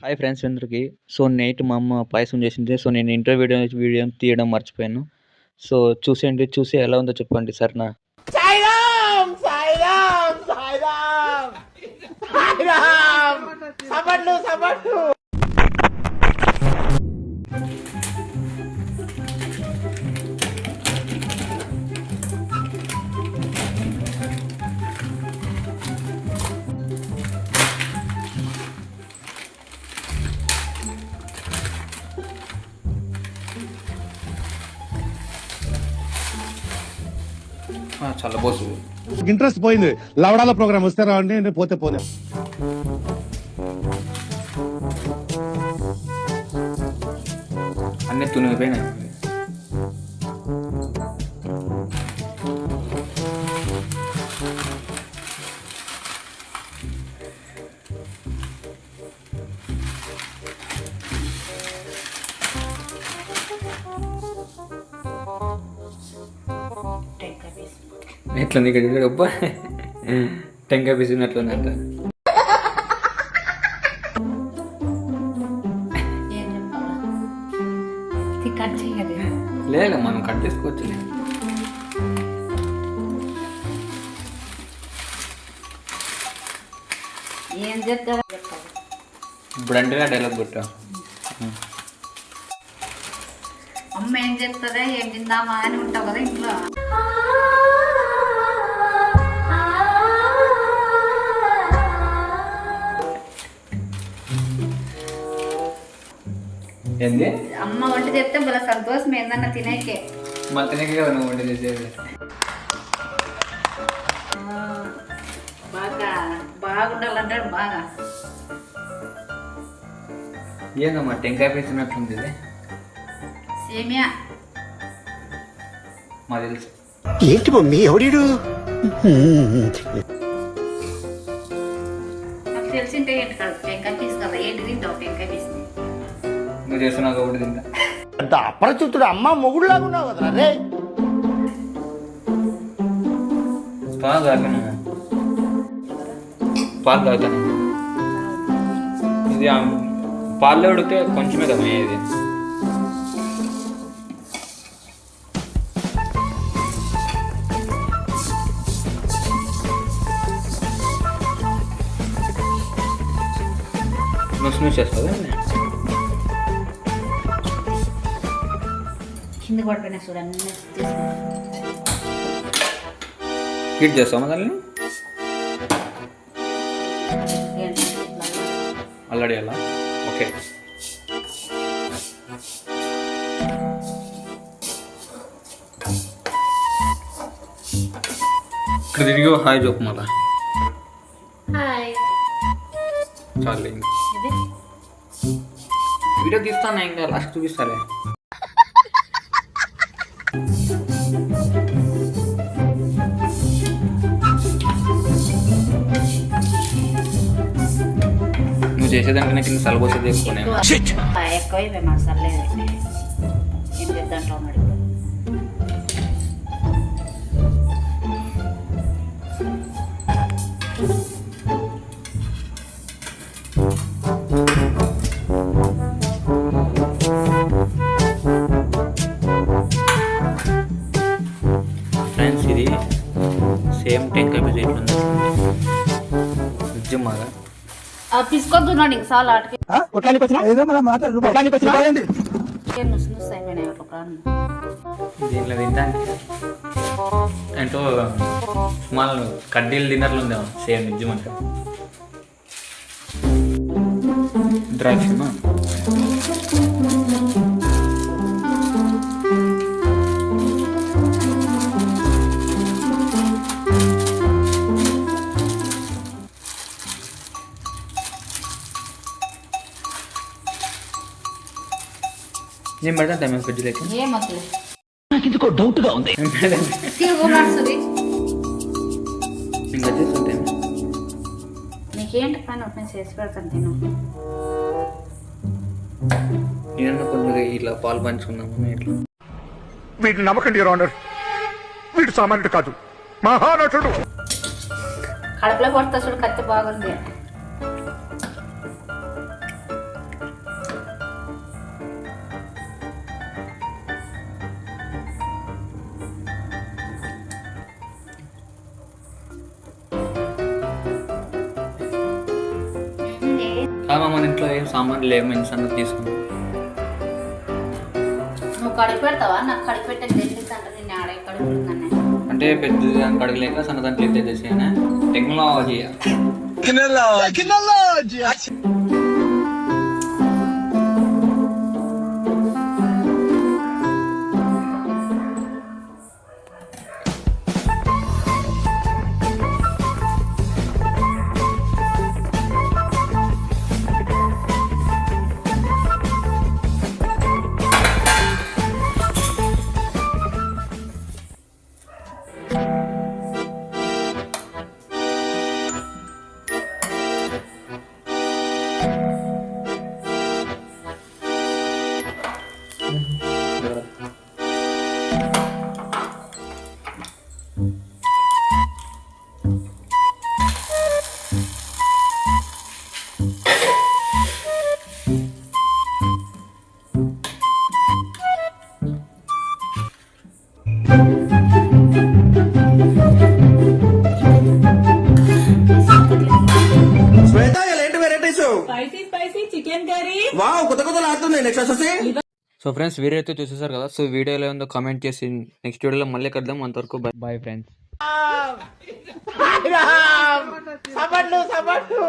Hi friends అందరికి. So, night మా అమ్మ పాయసం చేసింది. సో, నేను ఇంటర్ వీడియో తీయడం మర్చిపోయాను. సో, చూసేయండి. చూసి ఎలా ఉందో చెప్పండి సరేనా? సాయిరామ్ సాయిరామ్ సాయిరామ్ సాయిరామ్ సబడ్లు సబడ్లు. చాలా బోసు. ఇంట్రెస్ట్ పోయింది. లవడాల ప్రోగ్రామ్ వస్తే రావండి, పోతే పోలే. అన్నీ తునిగిపోయినాయి. ఎట్లుంది ఇక్కడ గొప్ప టెంకాయ పిసినట్లుందంట. లేదు మనం కట్ చేసుకోవచ్చు. ఇప్పుడు అంటే డైలాగ్ కొట్టా. అమ్మ ఏం చెప్తుందా, ఏం తిందామా అని ఉంటావు కదా ఇంట్లో. ఏంది అమ్మ వంట చేస్తే భలే సంతోషం ఏందన్నా తినేకే. మా తినకే కదా నువ్వు వంట చేసేది. బాగా బాగుండాలంటాడు బాగా. ఏందమ్మా టెంకాయ వేసినట్లుంది ఇది? సేమియా మా తెలుసు. ఏంటి మమ్మీ ఎవడు? నాకు తెలిసింటే ఏంటి కాదు, టెంకాయ పీస్ కదా. ఏంటి తింటావు టెంకాయ పీస్? నువ్వు చేస్తున్నావు కాబట్టి తింటా. అంత అపరిచితుడు అమ్మ మొగుడు లాగున్నావు కదా రే. పాలు తాగాను, పాలు తాగుతాను. ఇది పాలు ఉడితే కొంచెమే కదా ఇది. నువ్వు చేస్తావా? కింద పడిపోయినా చూడండి. హీట్ చేస్తామా దాన్ని? ఆల్రెడీ అలా ఓకే. ఇక్కడ తిరిగి హాయ్ చెప్పు మళ్ళా. హాయ్. చాలు వీడియో తీస్తాను, ఇంకా లాస్ట్ చూపిస్తాలే. నువ్వు చేసేదానికన్నా కింద సలబోసేది ఎక్కువనే. ఎక్కువ మసాలేదు ఏం చేద్దాంటా ఉన్నాడు. ఫ్రెండ్స్ ఇది సేమ్ టెంకాయ పీస్ ఎట్లుంది నిజమాగా. తీసుకొద్దున్నాడు ఇంక చాలా ఆటకి. దీంట్లో తింటానికి అంటూ స్మాల్ కడ్డీలు తిన్నట్లు ఉందేమో సేమ్ నిజమంటే. ద్రాక్షమా నేను పెడతా మేము ఫ్రిడ్జ్లోకి. ఏం అసలు నాకు ఎందుకో డౌట్ గా ఉంది. నడుస్తుంది ఇంకా చేస్తుంటే నీకేంటి పని ఒకటి చేసి పెడతాను తిను. నేను కొంచెం ఇట్లా పాలు పంచుకున్నాము. ఇట్లా వీటిని నమ్మకండి యువర్ ఆనర్, వీడు సామాన్యుడు కాదు, మహానటుడు. కడుపులో కొడతా చూడు, కత్తి బాగుంది. మన ఇంట్లో ఏం సామాన్లు లేవు, మంచి సంగతి తీసుకున్నాం. నువ్వు కడిగి పెడతావా? నాకు కడిగి పెట్టే తెలియదు అంటే నేను ఆడ కడుగు పెడుతున్నాను. అంటే పెద్ద కడగలేక సన్న దాంట్లో తెచ్చేసి టెక్నాలజీ. శ్వేత ఎలాంటి varieties? Spicy chicken curry. Wow, కొత్త కొత్తలు ఆడుతున్నాయి. నెక్స్ట్ వచ్చేసి సో ఫ్రెండ్స్, వీడియో అయితే చూసేసారు కదా. సో వీడియో ఎలా ఉందో కామెంట్ చేసి నెక్స్ట్ వీడియోలో మళ్ళీ కలుద్దాం. అంతవరకు బాయ్ ఫ్రెండ్స్. సపట్లు సపట్లు